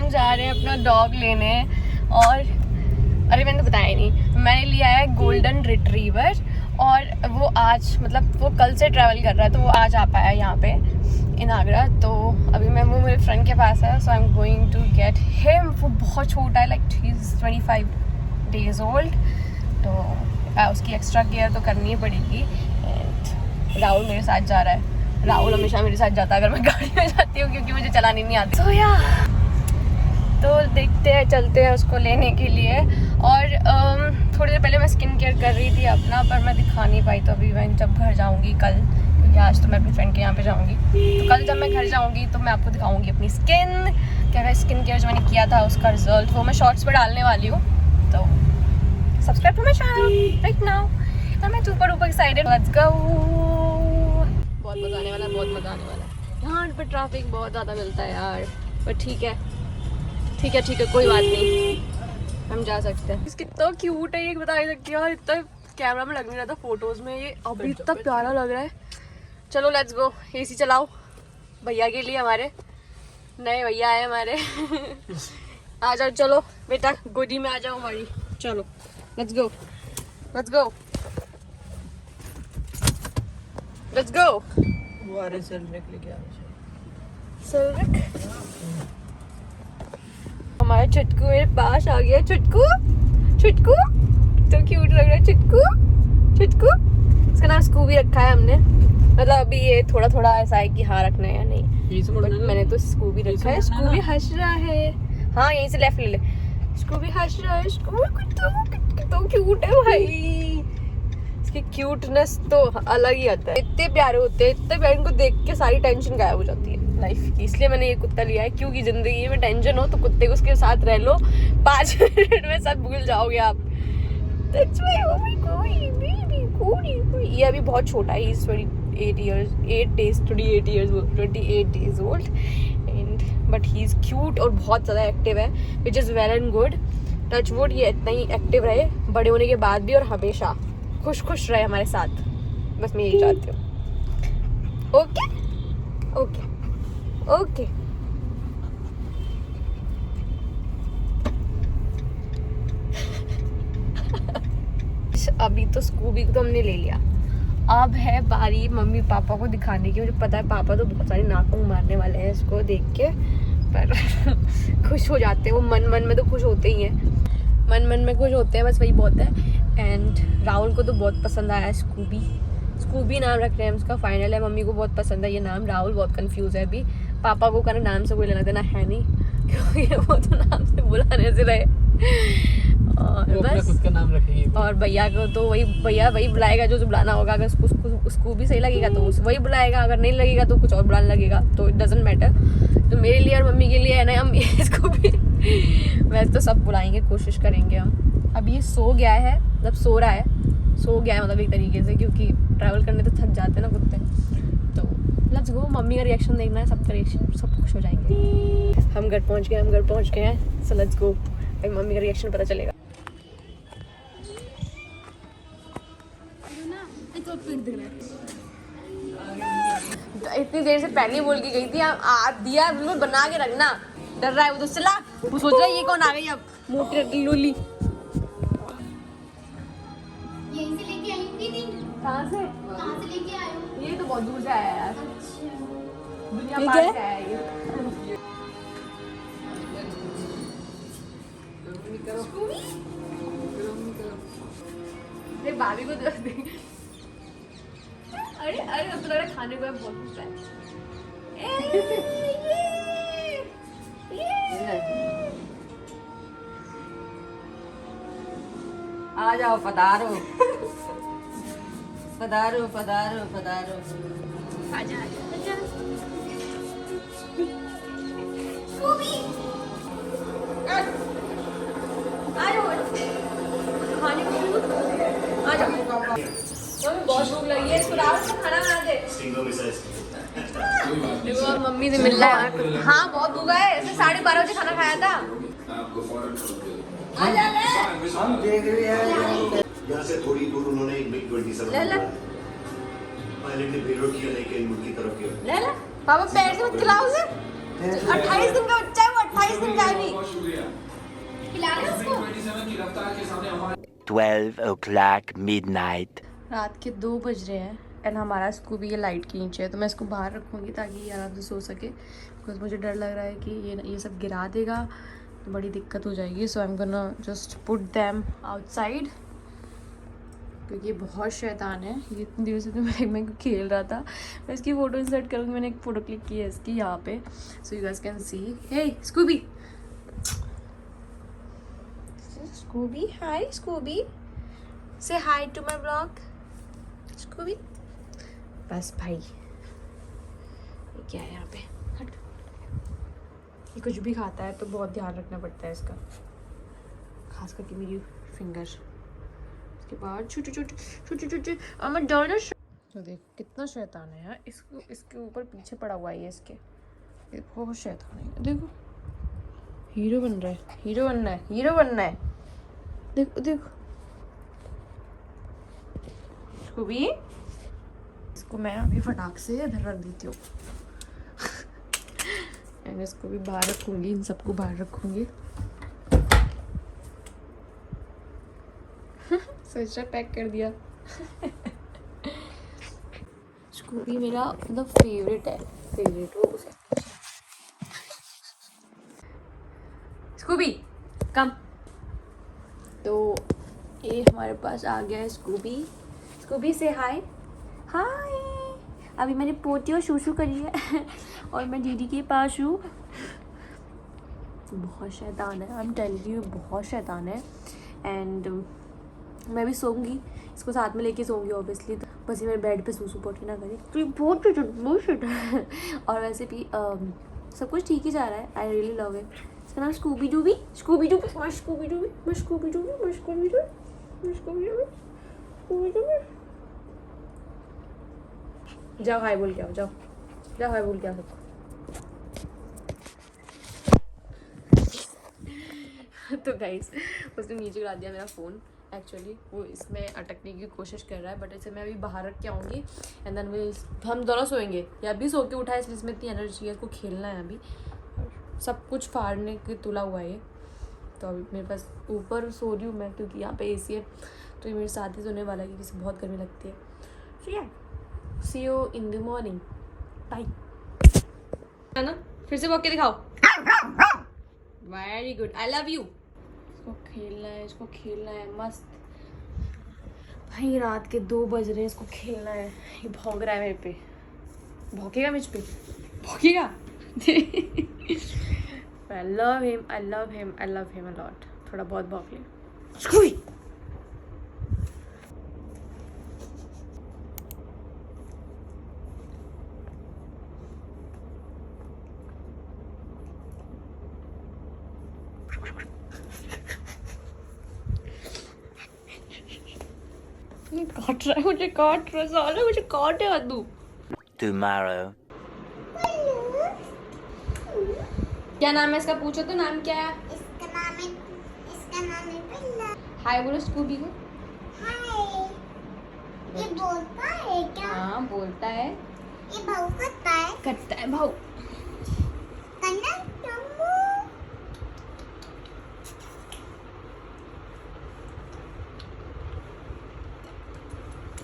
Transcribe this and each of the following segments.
हम जा रहे हैं अपना डॉग लेने। और अरे मैंने तो बताया नहीं, मैंने लिया है गोल्डन रिट्रीवर और वो आज मतलब वो कल से ट्रैवल कर रहा है तो वो आज आ पाया यहाँ पे इन आगरा। तो अभी मैं वो मेरे फ्रेंड के पास है, so I am going to get him. वो बहुत छोटा है, like he is 25 days old, तो उसकी एक्स्ट्रा केयर तो करनी ही पड़ेगी। एंड राहुल मेरे साथ जा रहा है। राहुल हमेशा मेरे साथ जाता है अगर मैं गाड़ी में जाती हूँ, क्योंकि मुझे चलानी नहीं आती। तो या तो देखते हैं, चलते हैं उसको लेने के लिए। और थोड़ी देर पहले मैं स्किन केयर कर रही थी अपना, पर मैं दिखा नहीं पाई। तो अभी मैं जब घर जाऊंगी कल, क्योंकि आज तो मैं अपनी फ्रेंड के यहाँ पे जाऊंगी, तो कल जब मैं घर जाऊंगी तो मैं आपको दिखाऊंगी अपनी क्या स्किन केयर जो मैंने किया था उसका रिजल्ट। वो मैं शॉर्ट्स पर डालने वाली हूँ, तो subscribe to my channel right now. और मैं सुपर एक्साइटेड, लेट्स गो। बहुत मज़ा आने वाला है, बहुत मज़ा आने वाला है। यहाँ पे ट्रैफिक बहुत ज़्यादा मिलता है यार, पर ठीक है कोई बात नहीं, हम जा सकते हैं। कितना क्यूट है ये, बता नहीं सकती यार। इतना कैमरा में लग नहीं रहा था फोटोज में, ये अभी इतना प्यारा लग रहा है। चलो लेट्स गो, एसी चलाओ भैया के लिए, हमारे नए भैया आए हमारे। आ जाओ, चलो बेटा गोदी में आ जाओ हमारी। चलो let's go let's go let's go. वो आ रहे सेलरिक लेके आ रहे। सेलरिक हमारा चुटकू मेरे पास आ गया। चुटकू तो क्यूट लग रहा है। चुटकू इसका नाम स्कूबी रखा है हमने। मतलब अभी ये थोड़ा थोड़ा ऐसा है कि हाँ रखना है या नहीं, बट मैंने तो स्कूबी रखा है। स्कूबी हंस रहा है, हाँ यहीं से लेफ्ट ले ले। स्कूबी हंस रहा है, स्कूबी तो क्यूट है भाई। इसकी क्यूटनेस तो अलग ही आता है। इतने प्यारे होते हैं, इतने प्यारे, इनको देख के सारी टेंशन गायब हो जाती है लाइफ की। इसलिए मैंने ये कुत्ता लिया है, क्योंकि जिंदगी में टेंशन हो तो कुत्ते को उसके साथ रह लो, 5 मिनट में सब भूल जाओगे आप। That's why, oh my God, baby, ये अभी बहुत छोटा है, he's 28 days old, and but he's cute और बहुत ज़्यादा एक्टिव है, which is well and good. Touch wood ये इतना ही एक्टिव रहे बड़े होने के बाद भी, और हमेशा खुश रहे हमारे साथ, बस मैं यही चाहती हूँ। ओके। अभी तो स्कूबी को तो हमने ले लिया, अब है बारी मम्मी पापा को दिखाने की। मुझे पता है पापा तो बहुत सारी नाकों मारने वाले हैं इसको देख के, पर खुश हो जाते हैं वो। मन में तो खुश होते ही हैं, मन में खुश होते हैं, बस वही बहुत है। एंड राहुल को तो बहुत पसंद आया स्कूबी नाम रख रहे हैं उसका, फाइनल है। मम्मी को बहुत पसंद है ये नाम। राहुल बहुत कंफ्यूज है अभी, पापा को कहना नाम से कोई लेना देना है नहीं, क्योंकि वो तो नाम से बुलाने से रहे। और बस खुद का नाम रखेंगे। और भैया को तो भैया वही बुलाएगा जो बुलाना होगा। अगर उसको भी सही लगेगा तो वही बुलाएगा, अगर नहीं लगेगा तो कुछ और बुलाने लगेगा, तो इट डजंट मैटर। तो मेरे लिए और मम्मी के लिए है ना, हम इसको भी वैसे तो सब बुलाएंगे, कोशिश करेंगे हम। अब ये सो गया है, मतलब सो रहा है, मतलब एक तरीके से, क्योंकि ट्रैवल करने तो थक जाते हैं ना कुत्ते। तो लेट्स गो, मम्मी का रिएक्शन देखना है, सबका रिएक्शन, सब खुश हो जाएंगे। हम घर पहुंच गए हैं, सो लेट्स गो। अभी मम्मी का रिएक्शन पता चलेगा। इतनी देर से पहले बोल के गई थी, दिया बिल्कुल बना के रखना। डर रहा है वो तो, चला वो सोच रहा है ये कौन आ गई अब, मोटी लोली। यहीं से लेके आई हूँ दीदी। कहाँ से लेके आए हो? ये तो बहुत दूर से आया यार, दुनिया ठीक पार है। से आया ये। अरे भाभी को दे। अरे अब तो लग रहा है खाने को बहुत कुछ है। आ जाओ, पधारो। आजा। खाने को आ जाओ। बहुत भूख लगी है, इसको रात से खाना बना दे। देखो मम्मी से मिल रहा है। हाँ बहुत भूखा है, इसने 12:30 बजे खाना खाया था। आ जा ले। हम देख रहे हैं यहाँ से थोड़ी दूर उन्होंने एक मिग 27 पायलट ने पेलोड किया, लेकिन मुल्क की तरफ किया। ले पापा पैर से मत खिलाओ उसे। 28 दिन का बच्चा है वो, 28 दिन गायब खिला रहे हो उसको 12 o'clock midnight. रात के 2 बज रहे हैं एंड हमारा स्कूबी ये लाइट के नीचे है, तो मैं इसको बाहर रखूँगी ताकि ये आराम से सो सके, बिकॉज मुझे डर लग रहा है कि ये सब गिरा देगा तो बड़ी दिक्कत हो जाएगी। So I am gonna just put them outside, क्योंकि ये बहुत शैतान है। ये इतनी देर से तो मैं खेल रहा था। मैं इसकी फ़ोटो इंसर्ट करूँगी, मैंने एक फ़ोटो क्लिक की है इसकी यहाँ पे, so you guys can see. Hey Scooby, Scooby, hi Scooby, say hi to my blog Scooby. बस भाई, ये क्या है यहाँ पे, हट। ये कुछ भी खाता है तो बहुत ध्यान रखना पड़ता है इसका, खास करके मेरी फिंगर। उसके बाद छोटे छोटे छोटे छोटे अमर डर। तो देखो कितना शैतान है यार, इसको इसके ऊपर पीछे पड़ा हुआ है ये इसके, ये बहुत शैतान है। देखो हीरो बन रहा है, हीरो बनना है, हीरो बनना है। देखो देखो इसको भी, इसको मैं अभी फटाक से इधर रख देती हूँ एंड इसको भी बाहर रखूँगी, इन सबको बाहर रखूँगी। सोचा पैक कर दिया स्कूबी मेरा मतलब फेवरेट है, फेवरेट वो उसे। स्कूबी कम। तो ये हमारे पास आ गया है स्कूबी। स्कूबी से हाय। हाय, अभी मैंने पोती और शूशू करी है और मैं दीदी के पास हूँ। बहुत शैतान है, आई एम टेलिंग यू, बहुत शैतान है। एंड मैं भी सोऊंगी, इसको साथ में लेके सोऊंगी ऑब्वियसली, तो बस ये मेरे बेड पे सूसू पोटी ना करे तो ये बहुत शैतान और वैसे भी सब कुछ ठीक ही जा रहा है। I really love it. इसका नाम स्कूबी डूबी, स्कूबी डूबी, मैं स्कूबी डूबी, मैं स्कूबी डूबी, मैं स्कूबी डूबी, मैं स्कूबी डूबी, स्कूबी डूबी। जाओ हाय बोल के आओ, जाओ जाओ हाय बोल के आओ सबको। तो गाइस उसने नीचे गिरा दिया मेरा फ़ोन। एक्चुअली वो इसमें अटकने की कोशिश कर रहा है, बट इसे मैं अभी बाहर रख के आऊँगी एंड देन हम दोनों सोएंगे। या अभी सो के उठा है इसलिए इसमें इतनी एनर्जी है, इसको खेलना है अभी। सब कुछ फाड़ने के तुला हुआ है, तो अभी मेरे पास ऊपर सो रही हूँ मैं, क्योंकि यहाँ पे एसी है, तो ये मेरे साथ ही सोने वाला है क्योंकि इसे बहुत गर्मी लगती है। So yeah see you in the morning, bye. है ना, फिर से भौंक के दिखाओ। Very good, I love you. इसको खेलना है, इसको खेलना है मस्त। भाई रात के 2 बज रहे हैं, इसको खेलना है। ये भौंक रहा है मेरे पे, भौंकेगा मुझ पे, भौंकेगा। I love him, I love him, I love him a lot. थोड़ा बहुत भौंक ले। स्कूबी काट रहा है मुझे, काट रहा है साला, मुझे काटे मत तू। Tomorrow. क्या नाम है इसका, पूछो तो नाम क्या है। इसका नाम है पिल्ला। हाय बोलो स्कूबी को। हाय। ये बोलता है क्या? हाँ बोलता है। ये भाव करता है। करता है भाव। कन्ना टम्मू।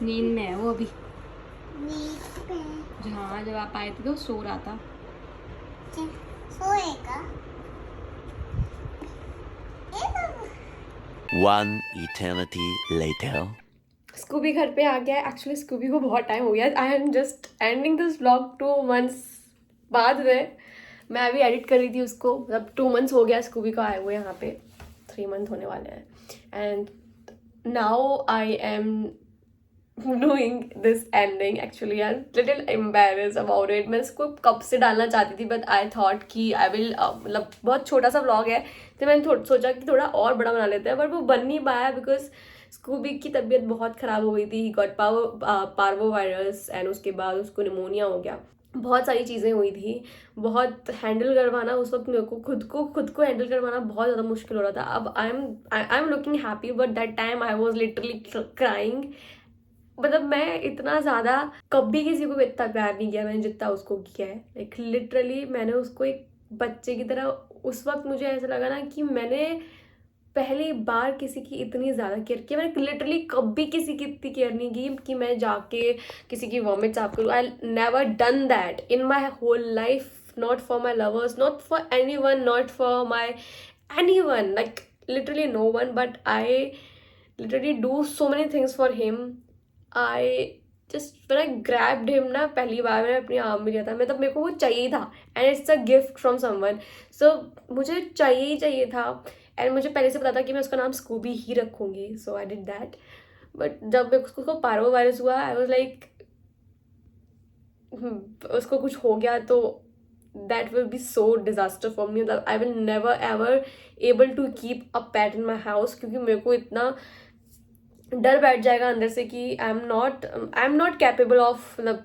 नींद में है वो अभी। नीचे पे। हाँ जब आप आए थे तो सो रहा था। सोएगा। One eternity later. स्कूबी घर पे आ गया है। एक्चुअली स्कूबी को बहुत टाइम हो गया। I am just ending this vlog 2 months बाद में। मैं अभी एडिट कर रही थी उसको, मतलब 2 months हो गया स्कूबी को आए हुए यहाँ पे, 3 month होने वाले हैं। And now I am doing this ending. Actually I'm little embarrassed about it. मैं इसको कब से डालना चाहती थी, but I thought कि I will मतलब बहुत छोटा सा vlog है, तो मैंने सोचा कि थोड़ा और बड़ा बना लेते हैं, but वो बन नहीं पाया बिकॉज स्कूबी की तबीयत बहुत ख़राब हो गई थी। He got parvo virus and उसके बाद उसको निमोनिया हो गया। बहुत सारी चीज़ें हुई थी, बहुत हैंडल करवाना उस वक्त मेरे को खुद को हैंडल करवाना बहुत ज़्यादा मुश्किल हो रहा था। अब I am looking happy, but that time I was literally crying. मतलब मैं इतना ज़्यादा कभी किसी को इतना प्यार नहीं किया मैंने जितना उसको किया है। लाइक लिटरली मैंने उसको एक बच्चे की तरह। उस वक्त मुझे ऐसा लगा ना कि मैंने पहली बार किसी की इतनी ज़्यादा केयर की। मैंने लिटरली कभी किसी की इतनी केयर नहीं की कि मैं जाके किसी की वॉमिट साफ करूँ। I never done that in my whole life, not for my lovers, not for anyone, not for my anyone, like literally no one, but I literally do so many things for him. I just when I grabbed him ना, पहली बार मैंने अपनी arm में लिया था, मतलब मेरे को वो चाहिए था and it's a gift from someone, so मुझे चाहिए था and मुझे पहले से पता था कि मैं उसका नाम स्कूबी ही रखूँगी, so I did that. But जब मेरे को उसको पारो वायरस हुआ, I was like उसको कुछ हो गया तो that will be so disaster for me. मतलब I will never ever able to keep a pet in my house, क्योंकि मेरे को इतना डर बैठ जाएगा अंदर से कि I am not capable of, मतलब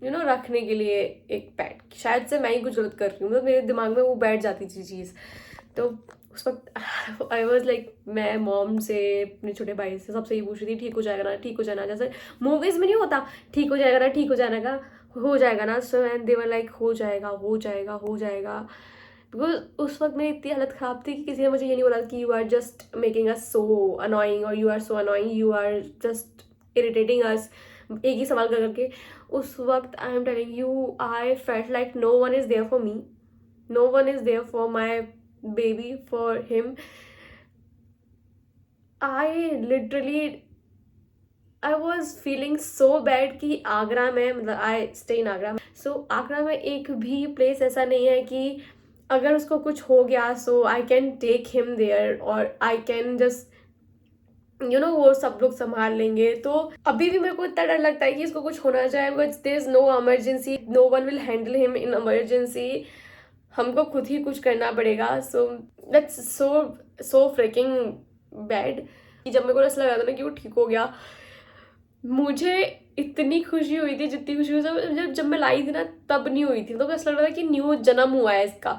यू नो, रखने के लिए एक पेट। शायद से मैं ही कुछ गलत कर रही हूँ, मतलब मेरे दिमाग में वो बैठ जाती थी चीज़। तो उस वक्त आई वॉज लाइक, मैं मॉम से, अपने छोटे भाई से, सबसे ये पूछ रही थी ठीक हो जाएगा ना, ठीक हो जाना, जैसे मूवीज़ में नहीं होता ठीक हो जाएगा ना, ठीक हो जाएगा ना। So and they were like हो जाएगा। बिकॉज उस वक्त मेरी इतनी हालत ख़राब थी कि किसी ने मुझे ये नहीं बोला कि you are just making us so annoying और you are so annoying, you are just irritating us, एक ही सवाल करके। उस वक्त I am telling you, I felt like no one is there for me, no one is there for my baby, for him. I literally I was feeling so bad कि आगरा में, मतलब I stay in Agra, so Agra में एक भी place ऐसा नहीं है कि अगर उसको कुछ हो गया so I can take him there और I can just you know, वो सब लोग संभाल लेंगे। तो अभी भी मेरे को इतना डर लगता है कि इसको कुछ होना चाहिए, because there is no emergency, no one will handle him in emergency, हमको खुद ही कुछ करना पड़ेगा। So that's so freaking bad कि जब मेरे को ऐसा लगा था ना कि वो ठीक हो गया, मुझे इतनी खुशी हुई थी जितनी खुशी हुई जब मैं लाई थी ना, तब नहीं हुई थी। तो ऐसा लग रहा था कि न्यू जन्म हुआ है इसका,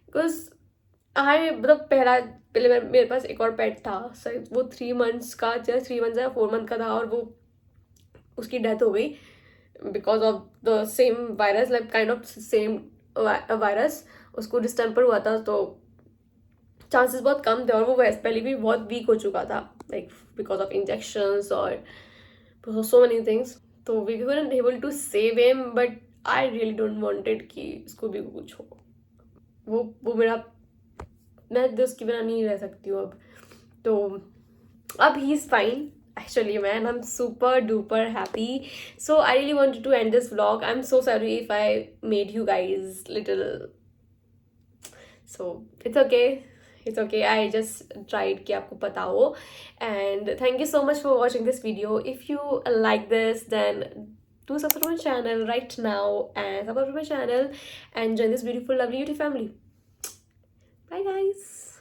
बिकॉज मतलब पहले मेरे पास एक और पेट था, वो 3 मंथ्स का, 3 मंथ्स या 4 मंथ का था, और वो उसकी डेथ हो गई because of the same virus, like kind of same virus. उसको डिस्टेम्पर हुआ था, तो चांसेस बहुत कम थे, और वो वैसे पहले भी बहुत वीक हो चुका था, लाइक बिकॉज ऑफ इंजेक्शंस और so many things. तो we weren't able to save him, but I really don't wanted कि इसको भी कुछ हो। वो मेरा, मैं उसके बिना नहीं रह सकती हूँ अब। तो अब he is fine actually, man. I'm super duper happy. So I really wanted to end this vlog. I'm so sorry if I made you guys little, so it's okay. It's okay, I just tried कि आपको पता हो। And thank you so much for watching this video. If you like this, then do subscribe my channel right now and subscribe my channel and join this beautiful lovely YouTube family. Bye guys.